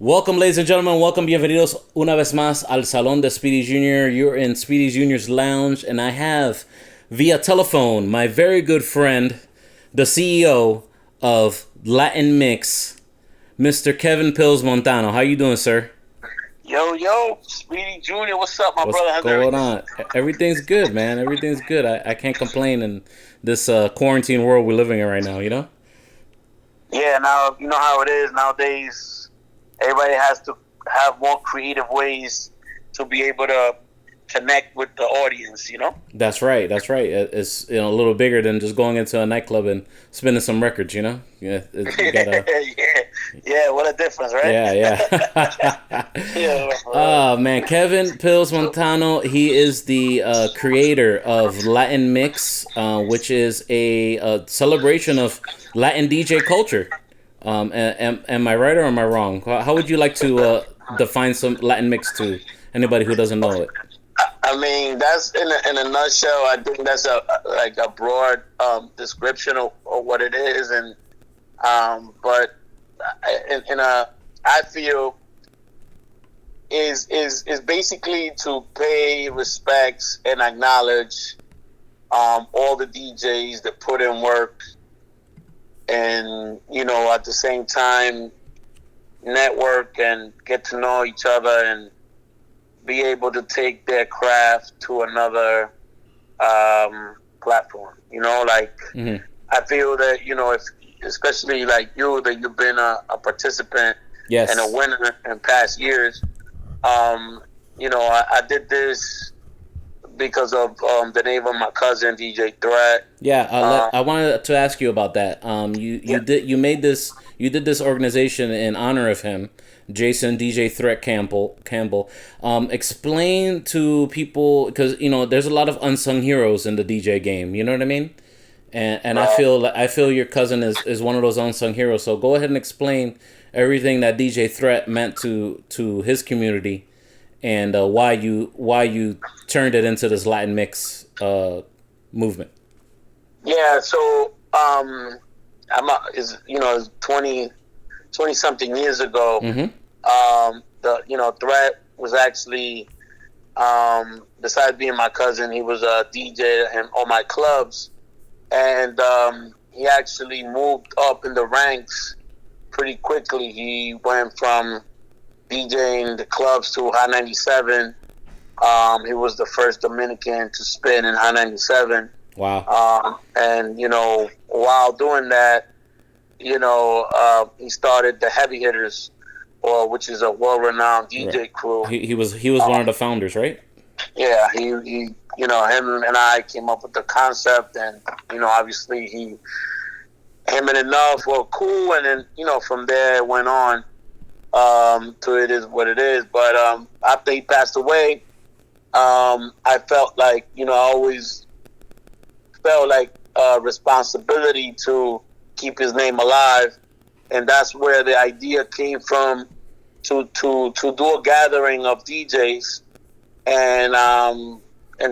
Welcome, ladies and gentlemen. Welcome, bienvenidos una vez más al Salon de Speedy Jr. You're in Speedy Jr.'s lounge, and I have, via telephone, my very good friend, the CEO of Latin Mixx, Mr. Kevin Pills Montano. How you doing, sir? Yo, Speedy Jr., what's up, my brother? What's going on? Everything's good, man. Everything's good. I can't complain in this quarantine world we're living in right now, you know? Yeah, now, you know how it is nowadays. Everybody has to have more creative ways to be able to connect with the audience, you know? That's right. It's a little bigger than just going into a nightclub and spinning some records, you know? Yeah, you gotta... yeah, what a difference, right? Yeah. Oh, man, Kevin Pills Montano, he is the creator of Latin Mixx, which is a celebration of Latin DJ culture. Am I right or am I wrong? How would you like to define some Latin Mixx to anybody who doesn't know it? I mean, that's in a nutshell. I think that's a broad description of what it is, and but I feel is basically to pay respects and acknowledge all the DJs that put in work. And, you know, at the same time, network and get to know each other and be able to take their craft to another platform. You know, like, I feel that, you know, if especially like you, that you've been a participant and a winner in past years, you know, I did this because of the name of my cousin, DJ Threat. Yeah, I wanted to ask you about that. You did this organization in honor of him, Jason DJ Threat Campbell. Explain to people, because you know there's a lot of unsung heroes in the DJ game. You know what I mean? And I feel your cousin is one of those unsung heroes. So go ahead and explain everything that DJ Threat meant to his community. And why you turned it into this Latin Mixx movement? Yeah, so it's 20 something years ago. The Threat was actually besides being my cousin, he was a DJ in all my clubs, and he actually moved up in the ranks pretty quickly. He went from DJing the clubs to High 97. He was the first Dominican to spin in High 97. Wow. And, you know, while doing that, you know, he started the Heavy Hitters, which is a world-renowned DJ crew. He was one of the founders, right? Yeah, he you know, him and I came up with the concept, and, you know, obviously him and Enough were cool, and then, you know, from there it went on. To it is what it is. But after he passed away, I felt like, you know, I always felt like a responsibility to keep his name alive, and that's where the idea came from, to do a gathering of DJs and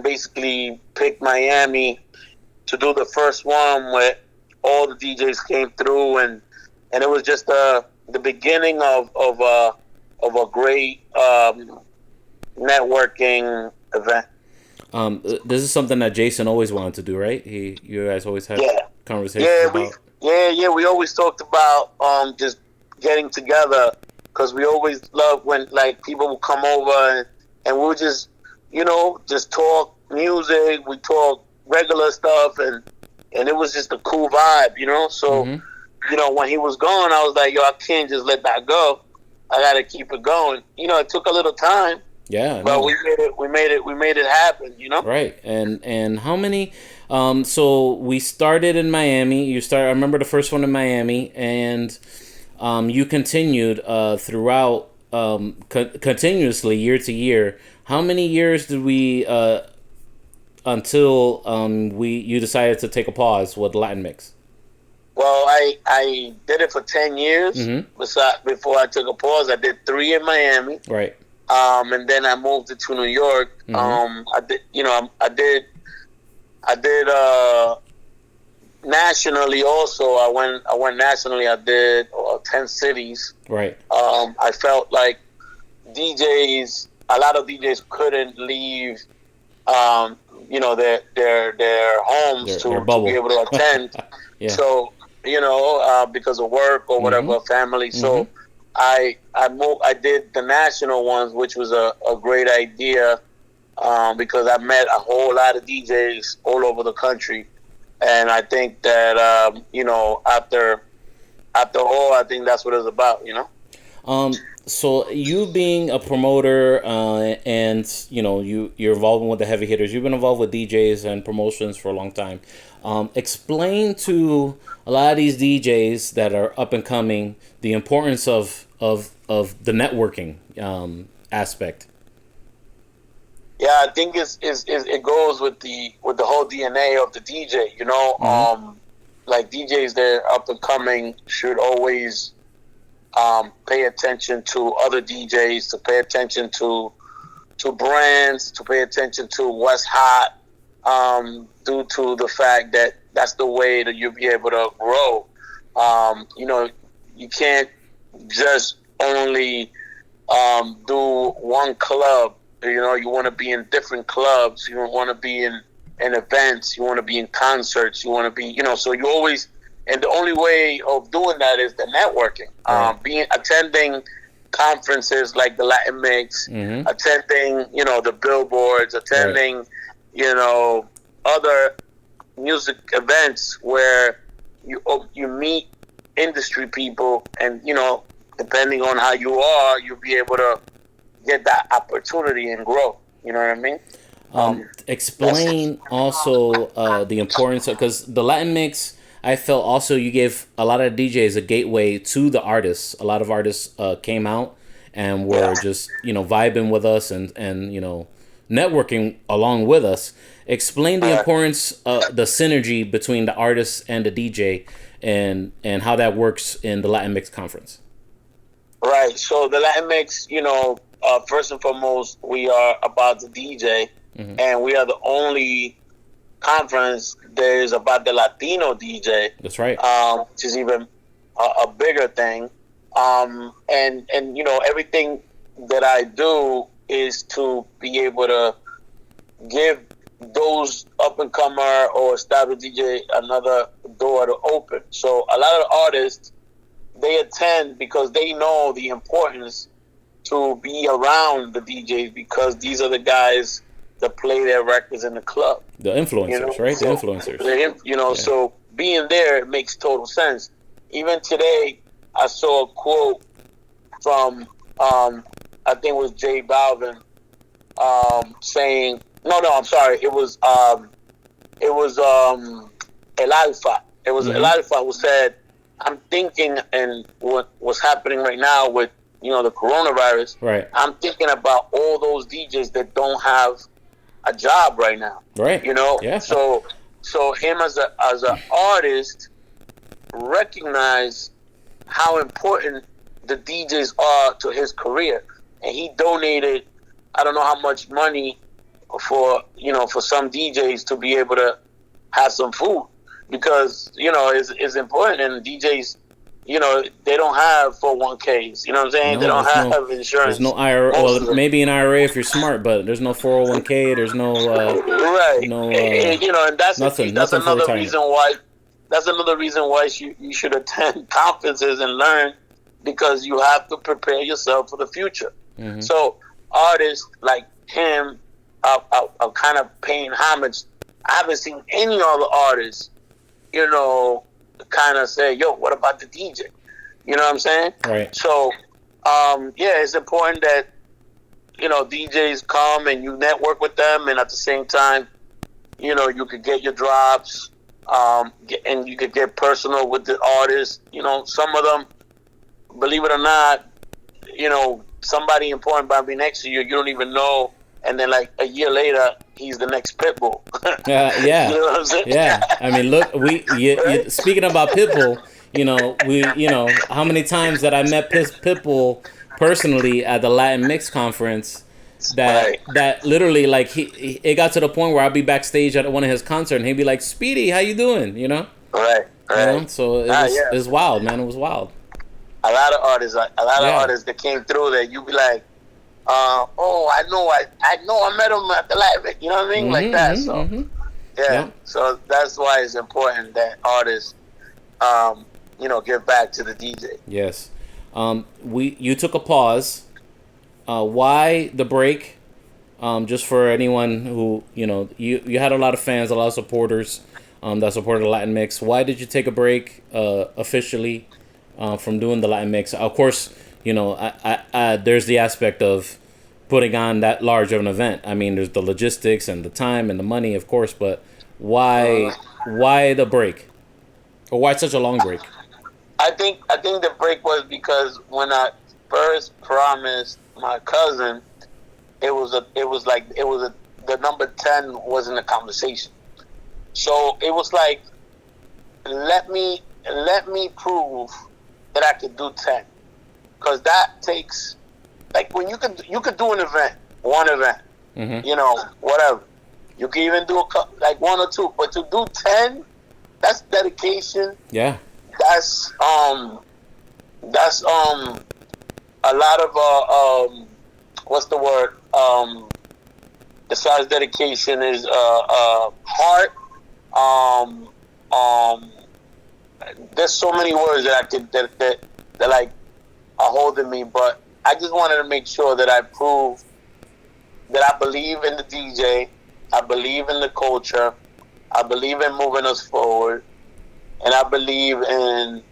basically pick Miami to do the first one where all the DJs came through, and it was just the beginning of a great networking event. This is something that Jason always wanted to do, right? You guys always had conversations about. We always talked about just getting together, because we always loved when like people would come over and we would just, you know, just talk music. We talk regular stuff, and it was just a cool vibe, you know. So. You know, when he was gone, I was like, yo, I can't just let that go. I got to keep it going. You know, it took a little time. Yeah. But we made it happen, you know? Right. And how many, so we started in Miami. I remember the first one in Miami, and you continued throughout, continuously year to year. How many years did we, until you decided to take a pause with Latin Mixx? Well, I did it for 10 years. Before I took a pause, I did 3 in Miami. Right. And then I moved to New York. I did nationally also. I went nationally. I did 10 cities. Right. I felt like a lot of DJs couldn't leave, their homes to be able to attend. Yeah. So, because of work or whatever, family. So I did the national ones, which was a great idea, because I met a whole lot of DJs all over the country. And I think that, after all, I think that's what it's about, So you being a promoter, and you're involved with the heavy hitters. You've been involved with DJs and promotions for a long time. Explain to a lot of these DJs that are up and coming the importance of the networking aspect. Yeah, I think it goes with the whole DNA of the DJ. Like DJs that are up and coming should always pay attention to other DJs, to pay attention to brands, to pay attention to what's hot, due to the fact that that's the way that you'll be able to grow. You can't just only do one club. You want to be in different clubs. You want to be in events. You want to be in concerts. You want to be, so you always. And the only way of doing that is the networking. Attending conferences like the Latin Mixx, attending, the billboards, attending, other music events where you meet industry people, and depending on how you are, you'll be able to get that opportunity and grow. You know what I mean? Explain also the importance of, because the Latin Mixx, I felt also you gave a lot of DJs a gateway to the artists. A lot of artists came out and were just, vibing with us and networking along with us. Explain the importance, the synergy between the artist and the DJ, and how that works in the Latin Mixx Conference. Right. So the Latin Mixx, first and foremost, we are about the DJ, and we are the only conference that is about the Latino DJ. That's right. Which is even a bigger thing. And everything that I do is to be able to give those up-and-comer or established DJ another door to open. So a lot of artists, they attend because they know the importance to be around the DJs, because these are the guys that play their records in the club. The influencers, right? So, the influencers. So being there, it makes total sense. Even today, I saw a quote from, I think it was J Balvin, saying, I'm sorry, it was El Alfa. It was El Alfa who said, I'm thinking, and what's happening right now with, the coronavirus, right? I'm thinking about all those DJs that don't have a job right now, right? Yeah. So him as an artist recognize how important the DJs are to his career, and he donated, I don't know how much money for some DJs to be able to have some food, because it's important, and DJs, they don't have 401ks. You know what I'm saying? No, they don't have insurance. There's no IRA. Well, maybe an IRA if you're smart, but there's no 401k. There's no right. No, and that's nothing. That's Nothing another reason why. That's another reason why you should attend conferences and learn, because you have to prepare yourself for the future. So artists like him are kind of paying homage. I haven't seen any other artists, kind of say, yo, what about the DJ? You know what I'm saying? Right. So, it's important that, DJs come and you network with them, and at the same time, you could get your drops, and you could get personal with the artists. Some of them, believe it or not, somebody important might be next to you, you don't even know, and then like a year later, he's the next Pitbull. Yeah. You know what I'm saying? Yeah. I mean, look, speaking about Pitbull, how many times that I met Pitbull personally at the Latin Mixx Conference, that literally, like, it got to the point where I'd be backstage at one of his concerts and he'd be like, Speedy, how you doing? Right. You know, so it's wild, man. It was wild. A lot of artists, that came through that you be like, I know I met him at the live, you know what I mean, like that. So so that's why it's important that artists, give back to the DJ. Yes, you took a pause. Why the break? Just for anyone who you had a lot of fans, a lot of supporters that supported the Latin Mixx. Why did you take a break officially from doing the Latin Mixx? Of course, I there's the aspect of putting on that large of an event. I mean, there's the logistics and the time and the money, of course, but why the break? Or why such a long break? I think the break was because when I first promised my cousin, the number 10 wasn't a conversation. So it was like, let me prove that I could do 10, because that takes, like, when you could do one event, whatever. You can even do like one or two, but to do 10, that's dedication. Yeah. That's a lot of what's the word? As far as dedication is heart. There's so many words that I could that like are holding me, but I just wanted to make sure that I prove that I believe in the DJ, I believe in the culture, I believe in moving us forward, and I believe in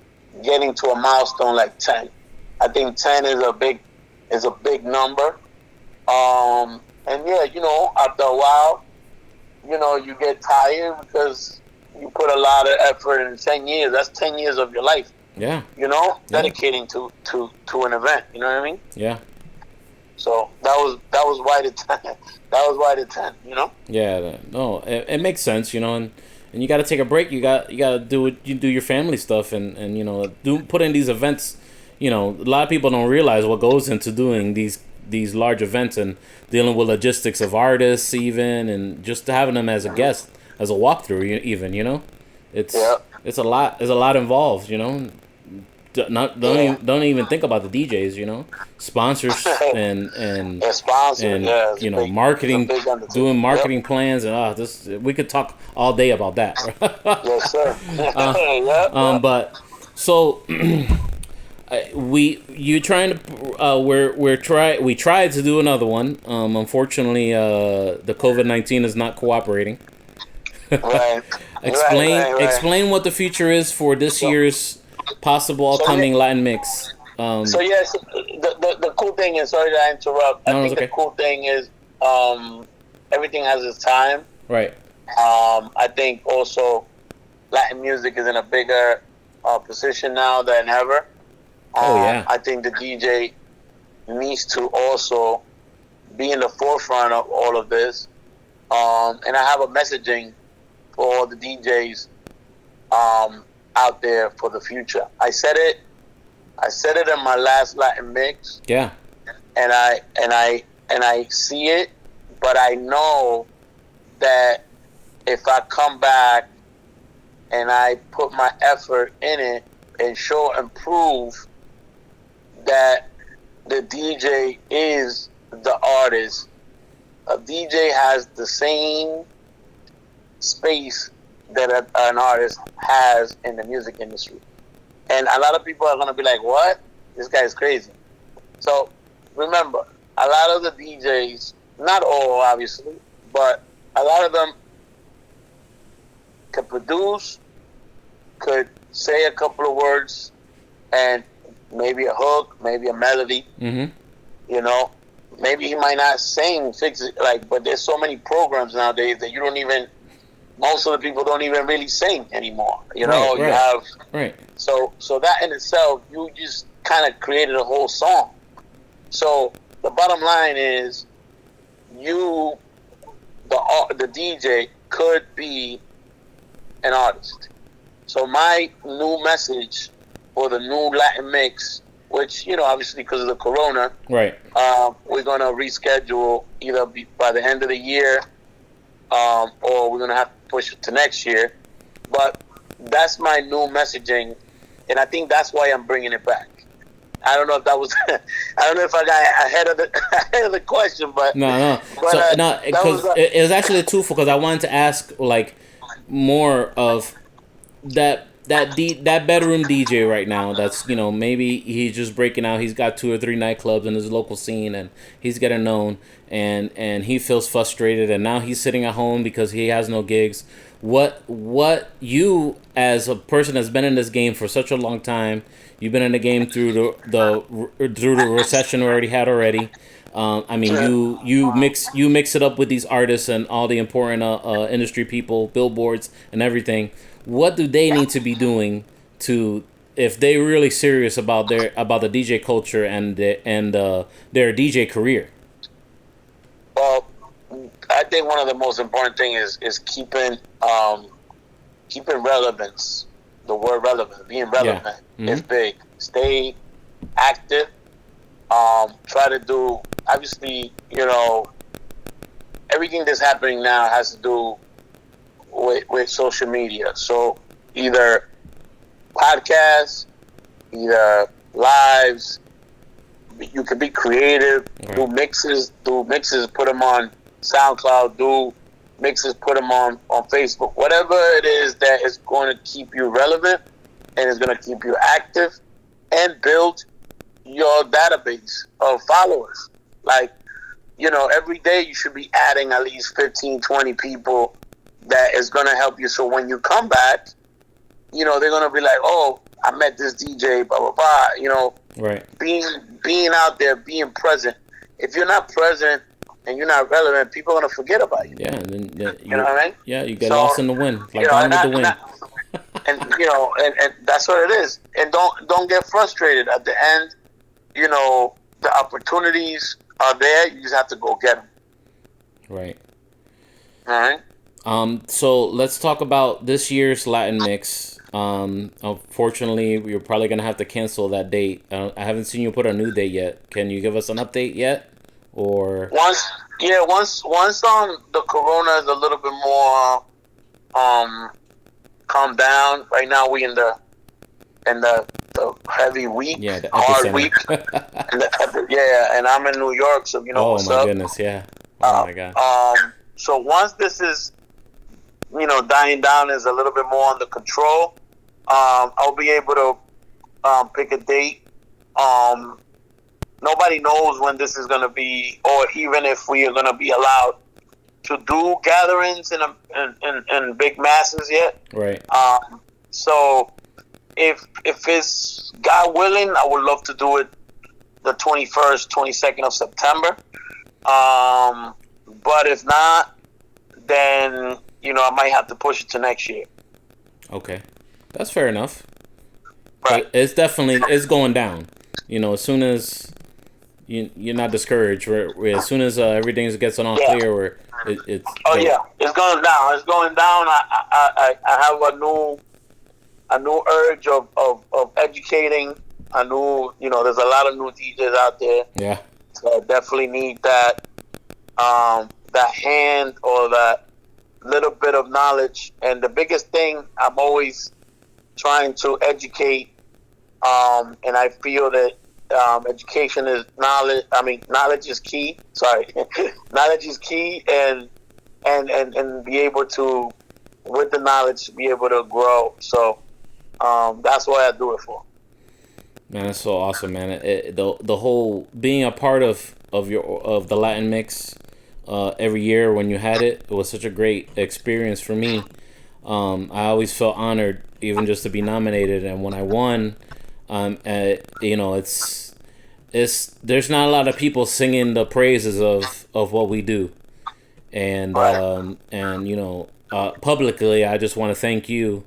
getting to a milestone like 10. I think 10 is a big number. And after a while, you get tired because you put a lot of effort in 10 years. That's 10 years of your life. Yeah. Dedicating to an event. You know what I mean? Yeah. So that was why the 10. That was why the 10. Yeah. No, it makes sense. And you got to take a break. You got to do your family stuff and put in these events. A lot of people don't realize what goes into doing these large events and dealing with logistics of artists even, and just having them as a guest, as a walkthrough even, it's a lot involved, don't even think about the DJs, sponsors and marketing, doing marketing plans, and we could talk all day about that. Yes, sir. But so we tried to do another one. Unfortunately, the COVID-19 is not cooperating. Right. Explain what the future is for this year's possible upcoming Latin Mixx. So yes, the cool thing is, sorry that I interrupt. I think the cool thing is everything has its time. Right. I think also Latin music is in a bigger position now than ever. I think the DJ needs to also be in the forefront of all of this. And I have a messaging for all the DJs out there for the future. I said it in my last Latin Mixx. Yeah. And I see it, but I know that if I come back and I put my effort in it and show and prove that the DJ is the artist, a DJ has the same space that an artist has in the music industry. And a lot of people are going to be like, what? This guy's crazy. So remember, a lot of the DJs, not all obviously, but a lot of them could produce, could say a couple of words, and maybe a hook, maybe a melody. Mm-hmm. Maybe he might not sing, but there's so many programs nowadays that you don't even, most of the people don't even really sing anymore. Right. So that in itself, you just kind of created a whole song. So the bottom line is, the DJ could be an artist. So my new message for the new Latin Mixx, which, obviously because of the corona, right, we're going to reschedule either by the end of the year, or we're going to have to push it to next year. But that's my new messaging, and I think that's why I'm bringing it back. I don't know if that was. I don't know if I got ahead of the question, but no. But, So no, because it was actually twofold. Because I wanted to ask like more of that bedroom DJ right now. That's maybe he's just breaking out. He's got 2 or 3 nightclubs in his local scene, and he's getting known, and he feels frustrated, and now he's sitting at home because he has no gigs. What you, as a person that's been in this game for such a long time, you've been in the game through the recession we already had already. I mean, you mix it up with these artists and all the important industry people, billboards and everything. What do they need to be doing to, if they're really serious about the DJ culture and their DJ career? Well, I think one of the most important things is keeping relevance. The word relevant, being relevant, is big. Stay active. Try to do, obviously, everything that's happening now has to do with social media. So either podcasts, either lives. You can be creative. Right. Do mixes. Put them on SoundCloud. Do mixes. Put them on Facebook. Whatever it is that is going to keep you relevant and is going to keep you active and build your database of followers. Like, every day you should be adding at least 15, 20 people that is going to help you. So when you come back, they're going to be like, oh, I met this DJ, blah, blah, blah. Right. Being out there, being present. If you're not present and you're not relevant, people are going to forget about you. Yeah. And then, you know what I mean? Yeah, you get lost in the wind. Like Gone with the Wind. And that's what it is. And don't get frustrated. At the end, the opportunities are there. You just have to go get them. Right. All right. So let's talk about this year's Latin Mixx. Unfortunately, we're probably gonna have to cancel that date. I haven't seen you put a new date yet. Can you give us an update yet? Or once the corona is a little bit more calmed down. Right now we in the heavy week, the hard week. And I'm in New York, so what's up. Oh my goodness, yeah. Oh my god. So once this is dying down, is a little bit more under control, I'll be able to pick a date. Nobody knows when this is going to be, or even if we are going to be allowed to do gatherings in big masses yet. Right. So if it's God willing, I would love to do it the 21st, 22nd of September. But if not, then I might have to push it to next year. Okay, that's fair enough. Right. But it's going down. As soon as you're not discouraged, as soon as everything gets on clear, where it's. Oh yeah, it's going down. It's going down. I have a new urge of educating. There's a lot of new DJs out there. Yeah. So I definitely need that hand or that little bit of knowledge. And the biggest thing, I'm always trying to educate, and I feel that education is knowledge. I mean, knowledge is key. Sorry, knowledge is key, and be able to, with the knowledge, be able to grow. So that's what I do it for. Man, that's so awesome, man. The whole being a part of the Latin Mixx every year when you had it was such a great experience for me. I always felt honored, even just to be nominated, and when I won, it's there's not a lot of people singing the praises of what we do, and publicly, I just want to thank you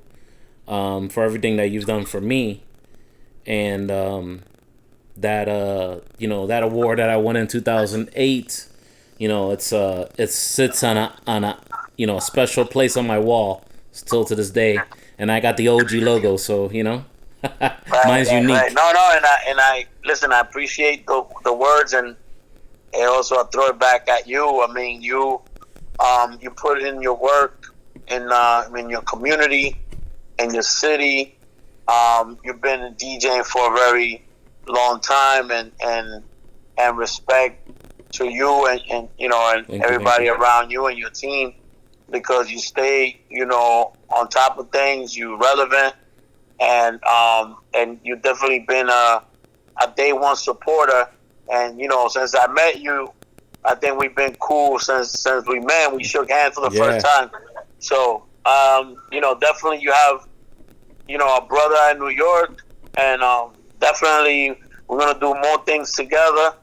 for everything that you've done for me, and that award that I won in 2008. It sits on a special place on my wall still to this day, and I got the OG logo, so mine's unique. Right. No, and I listen. I appreciate the words, and also I throw it back at you. I mean, you put in your work in your community, in your city. You've been DJing for a very long time, and respect to you and you know, and everybody around you and your team, because you stay, you know, on top of things. You relevant, and you've definitely been a day one supporter. And you know, since I met you, I think we've been cool since we met. We shook hands for the first time. So you know, definitely you have, you know, a brother in New York, and definitely we're gonna do more things together.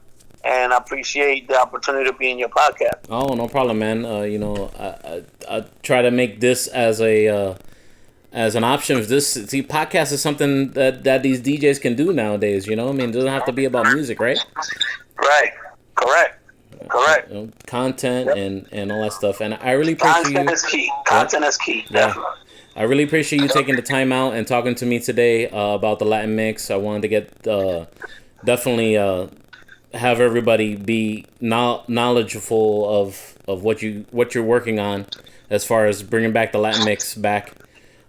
And I appreciate the opportunity to be in your podcast. Oh, no problem, man. You know, I try to make this as an option. If podcast is something that these DJs can do nowadays. You know, I mean, it doesn't have to be about music, right? Right. Correct. You know, content and all that stuff. And I really appreciate Content is key. Content is key. Definitely. I really appreciate you taking the time out and talking to me today about the Latin Mixx. I wanted to get definitely have everybody be knowledgeable of what you're working on as far as bringing back the Latin Mixx back.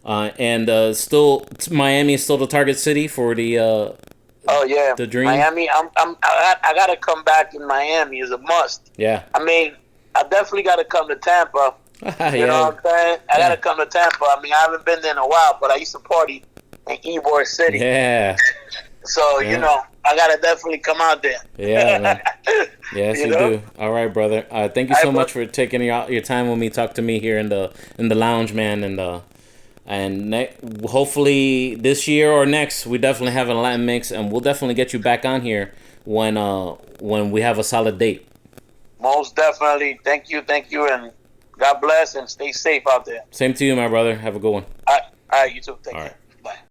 And still, Miami is still the target city for the the dream. Miami. I gotta come back in Miami is a must. Yeah. I mean, I definitely gotta come to Tampa. You know what I'm saying? I gotta come to Tampa. I mean, I haven't been there in a while, but I used to party in Ybor City. Yeah. So you know, I gotta definitely come out there. Yeah, man. Yes, you do. All right, brother. Thank you so much for taking your time with me. Talk to me here in the lounge, man, and hopefully this year or next we definitely have a Latin Mixx, and we'll definitely get you back on here when we have a solid date. Most definitely. Thank you, and God bless, and stay safe out there. Same to you, my brother. Have a good one. All right, you too. Take care.